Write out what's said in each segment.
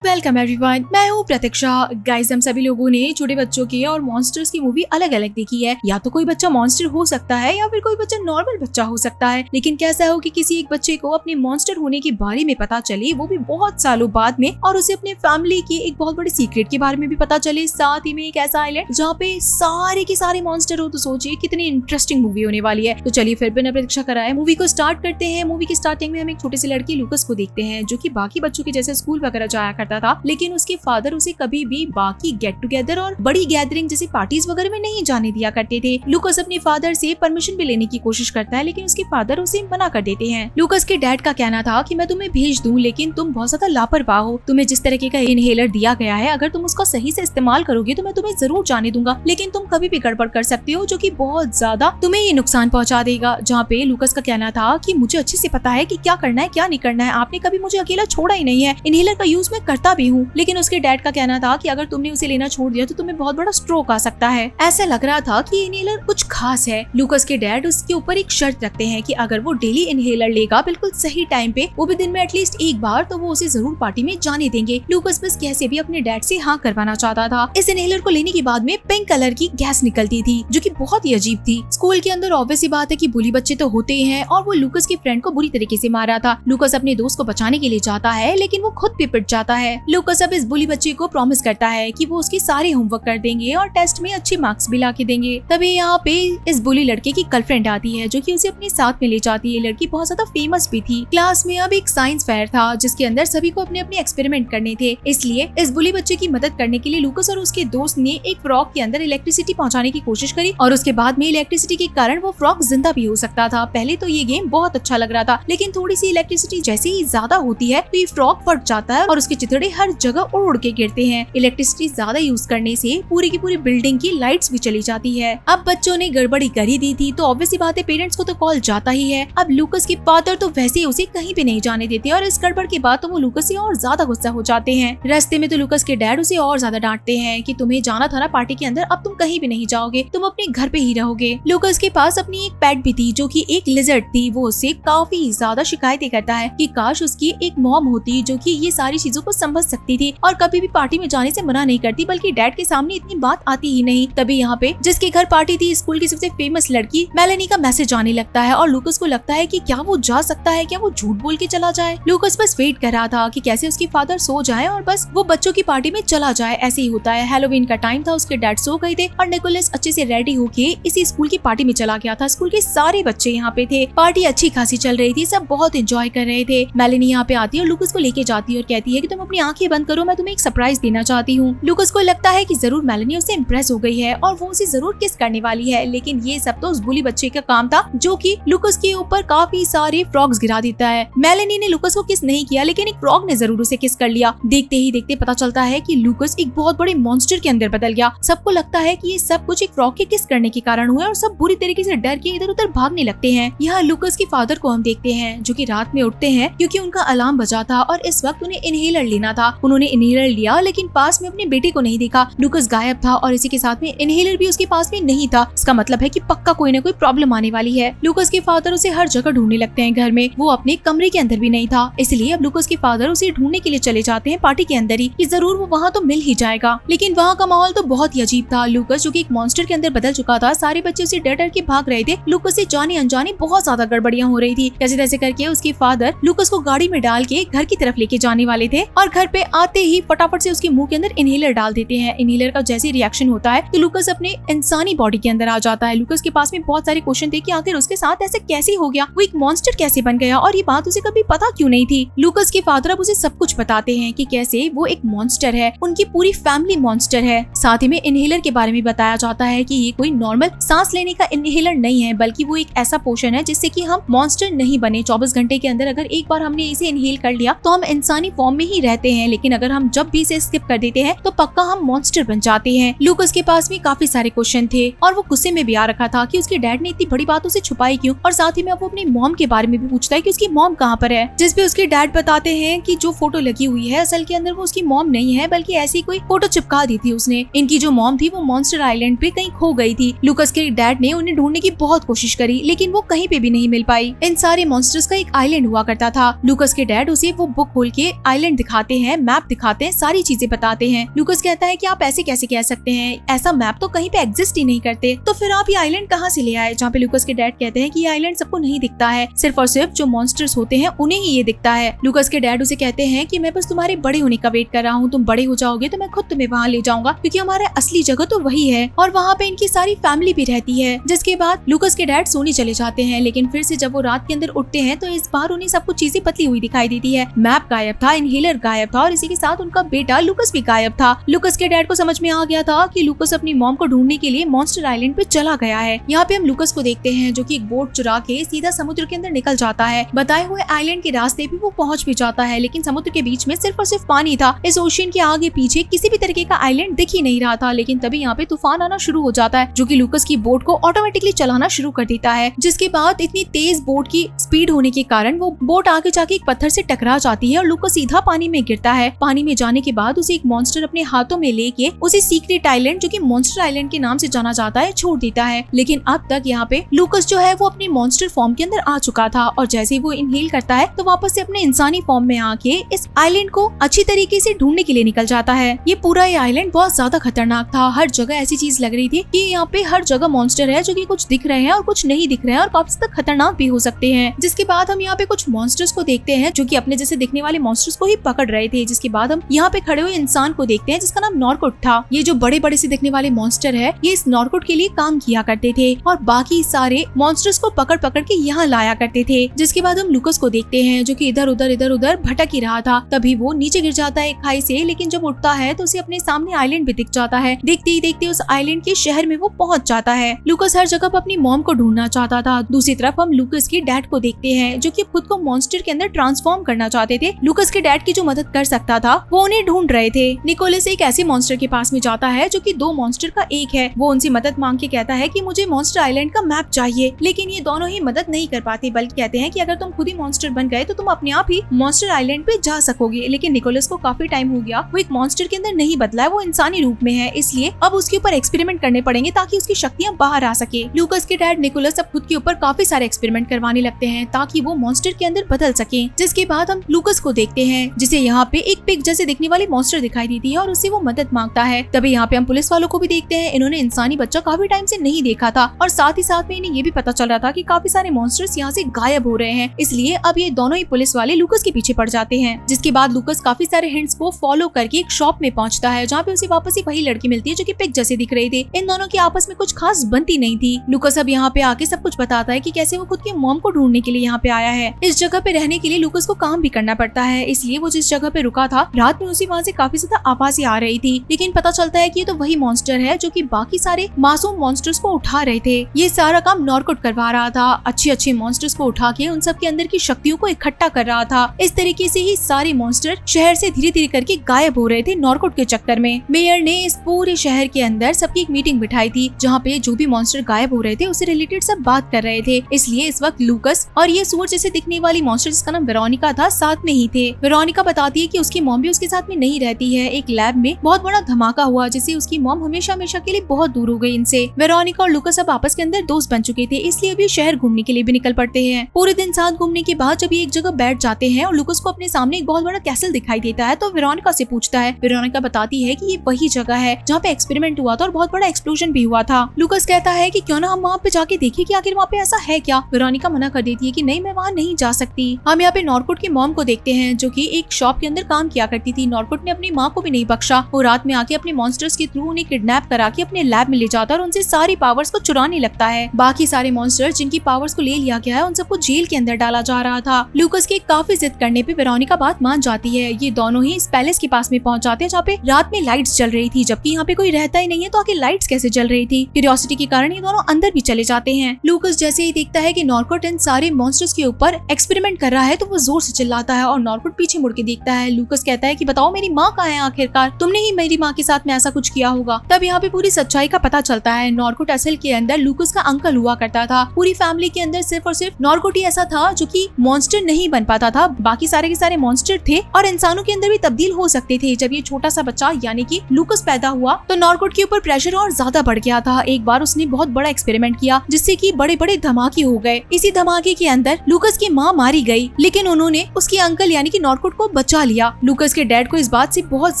Welcome everyone, मैं हूँ प्रतीक्षा। Guys, हम सभी लोगों ने छोटे बच्चों के और मॉन्स्टर्स की मूवी अलग अलग देखी है। या तो कोई बच्चा मॉन्स्टर हो सकता है या फिर कोई बच्चा नॉर्मल बच्चा हो सकता है। लेकिन कैसा हो कि किसी एक बच्चे को अपने मॉन्स्टर होने के बारे में पता चले, वो भी बहुत सालों बाद में, और उसे अपने फैमिली के एक बहुत बड़े सीक्रेट के बारे में भी पता चले, साथ ही में एक ऐसा आइलैंड जहाँ पे सारे के सारे मॉन्स्टर हो। तो सोचिए कितनी इंटरेस्टिंग मूवी होने वाली है। तो चलिए फिर बिना प्रतीक्षा कराए मूवी को स्टार्ट करते हैं। मूवी की स्टार्टिंग में हम एक छोटे से लड़के लूकस को देखते हैं, जो की बाकी बच्चों के जैसे स्कूल वगैरह जाया करता था, लेकिन उसके फादर उसे कभी भी बाकी गेट टुगेदर और बड़ी गैदरिंग जैसी पार्टीज वगैरह में नहीं जाने दिया करते थे। लूकस अपने फादर से परमिशन भी लेने की कोशिश करता है, लेकिन उसके फादर उसे मना कर देते हैं। लूकस के डैड का कहना था कि मैं तुम्हें भेज दूं, लेकिन तुम बहुत ज्यादा लापरवाह हो। तुम्हें जिस तरीके का इनहेलर दिया गया है, अगर तुम उसका सही से इस्तेमाल करोगे तो मैं तुम्हें जरूर जाने दूंगा, लेकिन तुम कभी भी गड़बड़ कर सकते हो, जो कि बहुत ज्यादा तुम्हें ये नुकसान पहुंचा देगा। जहाँ पे लूकस का कहना था कि मुझे अच्छे से पता है कि क्या करना है क्या नहीं करना है, आपने कभी मुझे अकेला छोड़ा ही नहीं है, इनहेलर का यूज मैं करता भी हूँ। लेकिन उसके डैड का कहना था कि अगर तुमने उसे लेना छोड़ दिया तो तुम्हें बहुत बड़ा स्ट्रोक आ सकता है। ऐसा लग रहा था कि इनहेलर कुछ खास है। लूकस के डैड उसके ऊपर एक शर्त रखते हैं कि अगर वो डेली इनहेलर लेगा बिल्कुल सही टाइम पे, वो भी दिन में एटलीस्ट एक बार, तो वो उसे जरूर पार्टी में जाने देंगे। लूकस बस कैसे भी अपने डैड से हाँ करवाना चाहता था। इस इनहेलर को लेने के बाद में पिंक कलर की गैस निकलती थी, जो कि बहुत ही अजीब थी। स्कूल के अंदर ऑब्वियस सी बात है कि बुली बच्चे तो होते ही हैं, और वो लूकस के फ्रेंड को बुरी तरीके से मारा था। लूकस अपने दोस्त को बचाने के लिए जाता है, लेकिन वो खुद भी पिट जाता है। लूकस अब इस बुली बच्चे को प्रॉमिस करता है कि वो उसके सारे होमवर्क कर देंगे और टेस्ट में अच्छे मार्क्स भी ला के देंगे। तभी यहाँ पे इस बुली लड़के की गर्लफ्रेंड आती है, जो कि उसे अपने साथ में ले जाती है। लड़की बहुत ज्यादा फेमस भी थी। क्लास में अब एक साइंस फेयर था, जिसके अंदर सभी को अपने अपने एक्सपेरिमेंट करने थे। इसलिए इस बुली बच्चे की मदद करने के लिए लूकस और उसके दोस्त ने एक फ्रॉग के अंदर इलेक्ट्रिसिटी पहुंचाने की कोशिश करी, और उसके बाद में इलेक्ट्रिसिटी के कारण वो फ्रॉग जिंदा भी हो सकता था। पहले तो ये गेम बहुत अच्छा लग रहा था, लेकिन थोड़ी सी इलेक्ट्रिसिटी जैसे ही ज्यादा होती है तो ये फ्रॉग फट जाता है और उसके चिथड़े हर जगह उड़ के गिरते हैं। इलेक्ट्रिसिटी ज्यादा यूज करने से पूरी की पूरी बिल्डिंग की लाइट्स भी चली जाती है। अब बच्चों ने गड़बड़ी कर ही दी थी, तो ऑब्वियस सी बात है पेरेंट्स को तो कॉल जाता ही है। अब लूकस के फादर तो वैसे ही उसे कहीं भी नहीं जाने देते, और इस गड़बड़ के बाद तो वो लूकस से और ज्यादा गुस्सा हो जाते हैं। रास्ते में तो लूकस के डैड उसे और ज्यादा डांटते हैं कि तुम्हें जाना था ना पार्टी के अंदर, अब तुम कहीं भी नहीं जाओगे, तुम अपने घर पे ही रहोगे। लूकस के पास अपनी एक पेट भी थी, जो कि एक लिजर्ड थी। वो उससे काफी ज्यादा शिकायतें करता है कि काश उसकी एक मॉम होती जो कि ये सारी चीजों को समझ सकती थी और कभी भी पार्टी में जाने से मना नहीं करती, बल्कि डैड के सामने इतनी बात आती ही नहीं। तभी यहाँ पे जिसके घर पार्टी थी, स्कूल की सबसे फेमस लड़की मेलेनी का मैसेज आने लगता है, और लूकस को लगता है कि क्या वो जा सकता है, क्या वो झूठ बोल के चला जाए। लूकस बस वेट कर रहा था कि कैसे उसके फादर सो जाए और बस वो बच्चों की पार्टी में चला जाए। ऐसे ही होता है। हैलोवीन का टाइम था, उसके डैड सो गए थे और निकोलस अच्छे से रेडी होके इसी स्कूल की पार्टी में चला गया था। स्कूल के सारे बच्चे यहाँ पे थे। पार्टी अच्छी खासी चल रही थी, सब बहुत एंजॉय कर रहे थे। मेलेनी यहाँ पे आती है और लूकस को लेके जाती है और कहती है कि तुम अपनी आंखें बंद करो, मैं तुम्हें एक सरप्राइज देना चाहती हूँ। लूकस को लगता है कि जरूर मेलेनी उससे इम्प्रेस हो गई है और वो उसे जरूर किस करने वाली है, लेकिन ये सब तो उस बुली बच्चे का काम था, जो कि लूकस के ऊपर काफी सारे फ्रॉग्स गिरा देता है। मेलेनी ने लूकस को किस नहीं किया, लेकिन एक फ्रॉग ने जरूर उसे किस कर लिया। देखते ही देखते पता चलता है कि लूकस एक बहुत बड़े मॉन्स्टर के अंदर बदल गया। सबको लगता है कि ये सब कुछ एक फ्रॉग के किस करने के कारण हुआ, और सब बुरी तरीके से डर के इधर उधर भागने लगते हैं। यहाँ लूकस के फादर को हम देखते हैं, जो कि रात में उठते हैं क्योंकि उनका अलार्म बजा था और इस वक्त उन्हें इनहेलर लेना था। उन्होंने इनहेलर लिया, लेकिन पास में अपने बेटे को नहीं देखा। लूकस गायब था और इसी के साथ में इनहेलर भी उसके पास में नहीं था। इसका मतलब है कि पक्का कोई ना कोई प्रॉब्लम आने वाली है। लूकस के फादर उसे हर जगह ढूंढने लगते हैं घर में। वो अपने कमरे के अंदर भी नहीं था, इसलिए अब लूकस के फादर उसे ढूंढने के लिए चले जाते हैं पार्टी के अंदर ही, कि जरूर वो वहाँ तो मिल ही जाएगा। लेकिन वहाँ का माहौल तो बहुत ही अजीब था। लूकस जो कि एक मॉन्स्टर के अंदर बदल चुका था, सारे बच्चे उसे डर डर के भाग रहे थे। लूकस से जाने अनजाने बहुत ज्यादा गड़बड़ियां हो रही थी। कैसे तैसे करके उसके फादर लूकस को गाड़ी में डाल के घर की तरफ लेके जाने वाले थे, और घर पे आते ही फटाफट से उसके मुंह के अंदर इनहेलर डाल देते हैं। इनहेलर का जैसे रिएक्शन होता है तो लूकस अपने इंसानी बॉडी के अंदर आ जाता है। लूकस के पास में बहुत सारे क्वेश्चन थे कि आखिर उसके साथ ऐसे कैसे हो गया, वो एक मॉन्स्टर कैसे बन गया, और ये बात उसे कभी पता क्यों नहीं थी। लूकस के फादर अब उसे सब कुछ बताते हैं कि कैसे वो एक मॉन्स्टर है, उनकी पूरी फैमिली मॉन्स्टर है। साथ ही में इनहेलर के बारे में बताया जाता है कि ये कोई नॉर्मल सांस लेने का इनहेलर नहीं है, बल्कि वो एक ऐसा पोशन है जिससे कि हम मॉन्स्टर नहीं बने। 24 घंटे के अंदर अगर एक बार हमने इसे इनहेल कर लिया तो हम इंसानी फॉर्म में ही रहते हैं, लेकिन अगर हम जब भी इसे स्किप कर देते हैं तो पक्का हम मॉन्स्टर बन जाते हैं। लूकस के पास में काफी सारे क्वेश्चन थे, और वो गुस्से में भी आ रखा था कि उसके डैड ने इतनी बड़ी बात उसे छुपाई क्यों, और साथ ही में वो अपनी मॉम के बारे में भी पूछता है कि उसकी मॉम कहाँ पर है। जिस पे उसके डैड बताते हैं कि जो फोटो लगी हुई है असल के अंदर वो उसकी मॉम नहीं है, बल्कि ऐसी कोई फोटो चिपका दी थी उसने। इनकी जो मॉम थी वो मॉन्स्टर आइलैंड पे कहीं खो गई थी। लूकस के डैड ने उन्हें ढूंढने की बहुत कोशिश करी, लेकिन वो कहीं पे भी नहीं मिल पाई। इन सारे मॉन्स्टर्स का एक आइलैंड हुआ करता था। लूकस के डैड उसे वो बुक खोल के आइलैंड दिखाते आते हैं, मैप दिखाते हैं, सारी चीजें बताते हैं। लूकस कहता है कि आप ऐसे कैसे कह सकते हैं, ऐसा मैप तो कहीं पे एग्जिस्ट ही नहीं करते, तो फिर आप ये आइलैंड कहाँ से ले आए? जहाँ पे लूकस के डैड कहते हैं कि ये आइलैंड सबको नहीं दिखता है, सिर्फ और सिर्फ जो मॉन्स्टर्स होते हैं उन्हें ही ये दिखता है। लूकस के डैड उसे कहते हैं कि मैं बस तुम्हारे बड़े होने का वेट कर रहा हूँ, तुम बड़े हो जाओगे तो मैं खुद तुम्हें वहाँ ले जाऊंगा, क्योंकि हमारा असली जगह तो वही है और वहाँ पे इनकी सारी फैमिली भी रहती है। जिसके बाद लूकस के डैड सोने चले जाते हैं, लेकिन फिर से जब वो रात के अंदर उठते हैं तो इस बार उन्हें सब कुछ चीजें बदली हुई दिखाई देती है। मैप गायब था, इनहेलर गायब था और इसी के साथ उनका बेटा लूकस भी गायब था। लूकस के डैड को समझ में आ गया था कि लूकस अपनी मॉम को ढूंढने के लिए मॉन्स्टर आइलैंड पे चला गया है। यहाँ पे हम लूकस को देखते हैं जो कि एक बोट चुरा के सीधा समुद्र के अंदर निकल जाता है। बताए हुए आइलैंड के रास्ते भी वो पहुंच भी जाता है, लेकिन समुद्र के बीच में सिर्फ और सिर्फ पानी था। इस ओशियन के आगे पीछे किसी भी तरीके का आइलैंड दिख ही नहीं रहा था। लेकिन तभी यहाँ पे तूफान आना शुरू हो जाता है, जो कि लूकस की बोट को ऑटोमेटिकली चलाना शुरू कर देता है। जिसके बाद इतनी तेज बोट की स्पीड होने के कारण वो बोट आगे जाके एक पत्थर से टकरा जाती है और लूकस सीधा पानी में गिरता है। पानी में जाने के बाद उसे एक मॉन्स्टर अपने हाथों में लेके उसे सीक्रेट आइलैंड, जो कि मॉन्स्टर आइलैंड के नाम से जाना जाता है, छोड़ देता है। लेकिन अब तक यहाँ पे लूकस जो है वो अपने मॉन्स्टर फॉर्म के अंदर आ चुका था और जैसे ही वो इनहेल करता है तो वापस से अपने इंसानी फॉर्म में आके इस आइलैंड को अच्छी तरीके से ढूंढने के लिए निकल जाता है। ये पूरा ये आइलैंड बहुत ज्यादा खतरनाक था। हर जगह ऐसी चीज लग रही थी कि यहाँ पे हर जगह मॉन्स्टर है, जो कि कुछ दिख रहे हैं और कुछ नहीं दिख रहे हैं और काफी ज्यादा खतरनाक भी हो सकते हैं। जिसके बाद हम यहाँ पे कुछ मॉन्स्टर्स को देखते हैं जो कि अपने जैसे दिखने वाले मॉन्स्टर्स को ही पकड़ रहे थे। जिसके बाद हम यहाँ पे खड़े हुए इंसान को देखते हैं जिसका नाम नॉर्कुट था। ये जो बड़े बड़े से दिखने वाले मॉन्स्टर है, ये इस नॉर्कुट के लिए काम किया करते थे और बाकी सारे मॉन्स्टर्स को पकड़ पकड़ के यहाँ लाया करते थे। जिसके बाद हम लूकस को देखते हैं जो कि इधर उधर भटक ही रहा था। तभी वो नीचे गिर जाता है खाई से, लेकिन जब उठता है तो उसे अपने सामने आइलैंड भी दिख जाता है। देखते ही देखते उस आइलैंड के शहर में वो पहुंच जाता है। लूकस हर जगह अपनी मॉम को ढूंढना चाहता था। दूसरी तरफ हम लूकस के डैड को देखते हैं जो कि खुद को मॉन्स्टर के अंदर ट्रांसफॉर्म करना चाहते थे। लूकस के डैड की जो मदद कर सकता था वो उन्हें ढूंढ रहे थे। निकोलस एक ऐसे मॉन्स्टर के पास में जाता है जो कि दो मॉन्स्टर का एक है। वो उनसे मदद मांग के कहता है कि मुझे मॉन्स्टर आइलैंड का मैप चाहिए, लेकिन ये दोनों ही मदद नहीं कर पाते, बल्कि कहते हैं कि अगर तुम खुद ही मॉन्स्टर बन गए तो तुम अपने आप ही मॉन्स्टर आइलैंड पे जा सकोगे। लेकिन निकोलस को काफी टाइम हो गया, वो एक मॉन्स्टर के अंदर नहीं बदला है, वो इंसानी रूप में है, इसलिए अब उसके ऊपर एक्सपेरिमेंट करने पड़ेंगे ताकि उसकी शक्तियाँ बाहर आ सके। लूकस के डैड निकोलस अब खुद के ऊपर काफी सारे एक्सपेरिमेंट करवाने लगते हैं ताकि वो मॉन्स्टर के अंदर बदल सके। जिसके बाद हम लूकस को देखते हैं जिसे यहाँ पे एक पिग जैसे दिखने वाली मॉन्स्टर दिखाई देती है और उससे वो मदद मांगता है। तभी यहाँ पे हम पुलिस वालों को भी देखते हैं। इन्होंने इंसानी बच्चा काफी टाइम से नहीं देखा था और साथ ही साथ में इन्हें ये भी पता चल रहा था कि काफी सारे मॉन्स्टर्स यहाँ से गायब हो रहे हैं, इसलिए अब ये दोनों ही पुलिस वाले लूकस के पीछे पड़ जाते हैं। जिसके बाद लूकस काफी सारे हिंट्स को फॉलो करके एक शॉप में पहुंचता है जहाँ पे उसे वापस से वही लड़की मिलती है जो कि पिग जैसे दिख रही थी। इन दोनों की आपस में कुछ खास बनती नहीं थी। लूकस अब यहाँ पे आके सब कुछ बताता है कि कैसे वो खुद के मॉम को ढूंढने के लिए यहाँ पे आया है। इस जगह पे रहने के लिए लूकस को काम भी करना पड़ता है, इसलिए वो जिस जगह पे रुका था रात में उसी वहाँ से काफी ज्यादा आवाजें आ रही थी। लेकिन पता चलता है कि ये तो वही मॉन्स्टर है जो कि बाकी सारे मासूम मॉन्स्टर्स को उठा रहे थे। ये सारा काम नॉर्कुट करवा रहा था, अच्छे मॉन्स्टर्स को उठा के उन सब के अंदर की शक्तियों को इकट्ठा कर रहा था। इस तरीके से ही सारे मॉन्स्टर शहर से धीरे धीरे करके गायब हो रहे थे नॉर्कुट के चक्कर में। मेयर ने इस पूरे शहर के अंदर सबकी एक मीटिंग बिठाई थी जहाँ पे जो भी मॉन्स्टर गायब हो रहे थे उससे रिलेटेड सब बात कर रहे थे। इसलिए इस वक्त लूकस और ये सूअर जैसे दिखने वाली मॉन्स्टर जिसका नाम वेरोनिका था साथ में ही थे। वेरोनिका बताती है कि उसकी मॉम भी उसके साथ में नहीं रहती है। एक लैब में बहुत बड़ा धमाका हुआ जिससे उसकी मॉम हमेशा के लिए बहुत दूर हो गई इनसे। वेरोनिका और लूकस अब आपस के अंदर दोस्त बन चुके थे, इसलिए अभी शहर घूमने के लिए भी निकल पड़ते हैं। पूरे दिन साथ घूमने के बाद जब ये एक जगह बैठ जाते हैं और लूकस को अपने सामने एक बहुत बड़ा कैसल दिखाई देता है तो वेरोनिका से पूछता है। वेरोनिका बताती है कि ये वही जगह है जहाँ पे एक्सपेरिमेंट हुआ था और बहुत बड़ा एक्सप्लोजन भी हुआ था। लूकस कहता है कि क्यों ना हम वहाँ पे जाके देखें कि आखिर वहाँ पे ऐसा है क्या। वेरोनिका मना कर देती है कि नहीं, मैं वहाँ नहीं जा सकती। हम यहाँ पे नॉर्कुट की मॉम को देखते हैं जो कि एक शॉप के अंदर काम किया करती थी। नॉर्कुट ने अपनी माँ को भी नहीं बख्शा। वो रात में आके अपने मॉन्स्टर्स के थ्रू उन्हें किडनैप करा के अपने लैब में ले जाता है और उनसे सारी पावर्स को चुराने लगता है। बाकी सारे मॉन्स्टर्स जिनकी पावर्स को ले लिया गया है उन सबको जेल के अंदर डाला जा रहा था। लूकस के काफी जिद करने पे वेरोनिका बात मान जाती है। ये दोनों ही इस पैलेस के पास में पहुंच जाते हैं जहाँ पे रात में लाइट्स जल रही थी, जबकि यहाँ पे कोई रहता ही नहीं है तो आखिर लाइट्स कैसे जल रही थी। क्यूरियोसिटी के कारण ये दोनों अंदर भी चले जाते हैं। लूकस जैसे ही देखता है कि नॉर्कुट इन सारे मॉन्स्टर्स के ऊपर एक्सपेरिमेंट कर रहा है तो वो जोर से चिल्लाता है और नॉर्कुट पीछे मुड़ के देखता है। लूकस कहता है कि बताओ मेरी माँ कहाँ है, आखिरकार तुमने ही मेरी माँ के साथ में ऐसा कुछ किया होगा। तब यहाँ पे पूरी सच्चाई का पता चलता है। नॉर्कुट असल के अंदर लूकस का अंकल हुआ करता था। पूरी फैमिली के अंदर सिर्फ और सिर्फ नॉर्कुट ही ऐसा था जो कि मॉन्स्टर नहीं बन पाता था। बाकी सारे के सारे मॉन्स्टर थे और इंसानों के अंदर भी तब्दील हो सकते थे। जब ये छोटा सा बच्चा यानी कि लूकस पैदा हुआ तो नॉर्कुट के ऊपर प्रेशर और ज्यादा बढ़ गया था। एक बार उसने बहुत बड़ा एक्सपेरिमेंट किया जिससे कि बड़े बड़े धमाके हो गए। इसी धमाके के अंदर लूकस की माँ मारी गई, लेकिन उन्होंने उसके अंकल यानी कि नॉर्कुट को बचा चुरा लिया। लूकस के डैड को इस बात से बहुत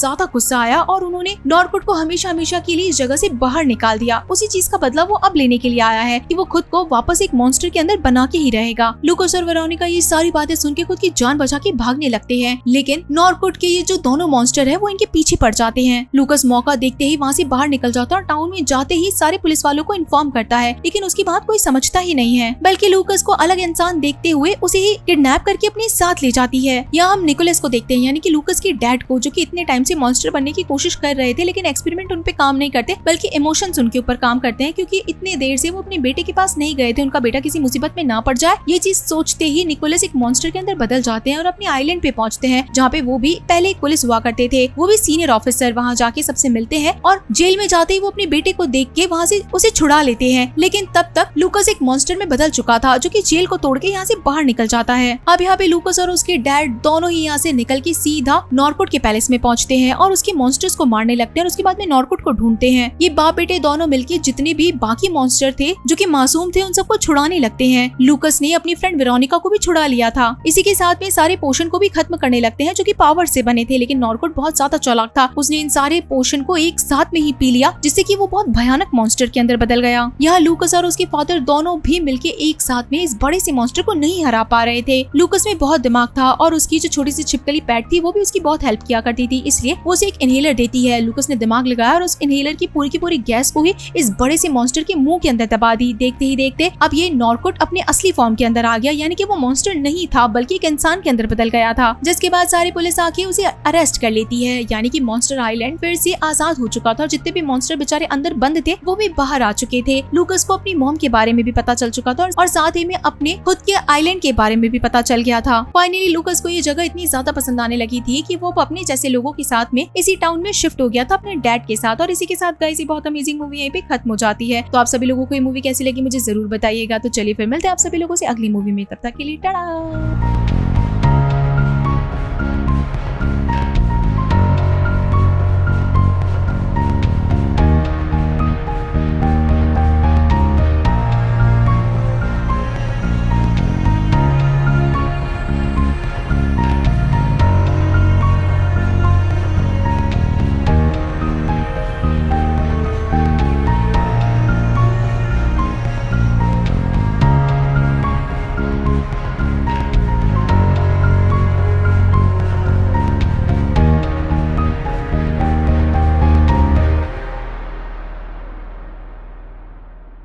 ज्यादा गुस्सा आया और उन्होंने नॉर्कुट को हमेशा हमेशा के लिए इस जगह से बाहर निकाल दिया। उसी चीज का बदला वो अब लेने के लिए आया है कि वो खुद को वापस एक मॉन्स्टर के अंदर बना के ही रहेगा। लूकस और वेरोनिका ये सारी बातें सुन के खुद की जान बचा के भागने लगते हैं, लेकिन नॉर्कुट के ये जो दोनों मॉन्स्टर है वो इनके पीछे पड़ जाते हैं। लूकस मौका देखते ही वहाँ से बाहर निकल जाता है और टाउन में जाते ही सारे पुलिस वालों को इन्फॉर्म करता है, लेकिन उसकी बात कोई समझता ही नहीं है, बल्कि लूकस को अलग इंसान देखते हुए उसे ही किडनैप करके अपने साथ ले जाती है। यहाँ हम निकोलस को देखते हैं, यानी कि लूकस के डैड को, जो कि इतने टाइम से मॉन्स्टर बनने की कोशिश कर रहे थे, लेकिन एक्सपेरिमेंट उन पे काम नहीं करते बल्कि इमोशंस उनके ऊपर काम करते हैं, क्योंकि इतने देर से वो अपने बेटे के पास नहीं गए थे, उनका बेटा किसी मुसीबत में ना पड़ जाए। ये चीज सोचते ही निकोलस एक मॉन्स्टर के अंदर बदल जाते हैं और अपने आइलैंड पे पहुंचते हैं, जहाँ पे वो भी पहले एक पुलिस हुआ करते थे। वो भी सीनियर ऑफिसर वहाँ जाके सबसे मिलते हैं और जेल में जाते ही वो अपने बेटे को देख के वहाँ से उसे छुड़ा लेते हैं, लेकिन तब तक लूकस एक मॉन्स्टर में बदल चुका था, जो कि जेल को तोड़ के यहाँ से बाहर निकल जाता है। अब यहाँ पे लूकस और उसके डैड दोनों ही यहाँ से निकल के सीधा नॉर्कुट के पैलेस में पहुंचते हैं और उसके मॉन्स्टर्स को मारने लगते हैं और उसके बाद में नॉर्कुट को ढूंढते हैं। ये बाप बेटे दोनों मिलके जितने भी बाकी मॉन्स्टर थे जो कि मासूम थे उन सबको छुड़ाने लगते हैं। लूकस ने अपनी फ्रेंड वेरोनिका को भी छुड़ा लिया था। इसी के साथ में सारे पोशन को भी खत्म करने लगते हैं जो कि पावर से बने थे, लेकिन नॉर्कुट बहुत ज्यादा चालाक था, उसने इन सारे पोशन को एक साथ में ही पी लिया, जिससे कि वो बहुत भयानक मॉन्स्टर के अंदर बदल गया। यहाँ लूकस और उसके फादर दोनों भी मिलके एक साथ में इस बड़े से मॉन्स्टर को नहीं हरा पा रहे थे। लूकस में बहुत दिमाग था और उसकी जो छोटी सी छिपकली पैट थी वो भी उसकी बहुत हेल्प किया करती थी, इसलिए वो उसे एक इनहेलर देती है। लूकस ने दिमाग लगाया और उस इनहेलर की पूरी गैस को ही इस बड़े से मॉन्स्टर के मुंह के अंदर दबा दी। देखते ही देखते अब ये नॉर्कुट अपने असली फॉर्म के अंदर आ गया, यानी कि वो मॉन्स्टर नहीं था बल्कि एक इंसान के अंदर बदल गया था, जिसके बाद सारी पुलिस आके उसे अरेस्ट कर लेती है। यानी कि मॉन्स्टर आइलैंड फिर से आजाद हो चुका था और जितने भी मॉन्स्टर बेचारे अंदर बंद थे वो भी बाहर आ चुके थे। लूकस को अपनी मॉम के बारे में भी पता चल चुका था और साथ ही में अपने खुद के आइलैंड के बारे में भी पता चल गया था। फाइनली लूकस को ये जगह इतनी ज्यादा पसंद आने लगी थी कि वो अपने जैसे लोगों के साथ में इसी टाउन में शिफ्ट हो गया था अपने डैड के साथ। और इसी के साथ गाइस ये बहुत अमेजिंग मूवी यहीं पे खत्म हो जाती है। तो आप सभी लोगों को ये मूवी कैसी लगी मुझे जरूर बताइएगा। तो चलिए फिर मिलते हैं आप सभी लोगों से अगली मूवी में, तब तक के लिए टाटा।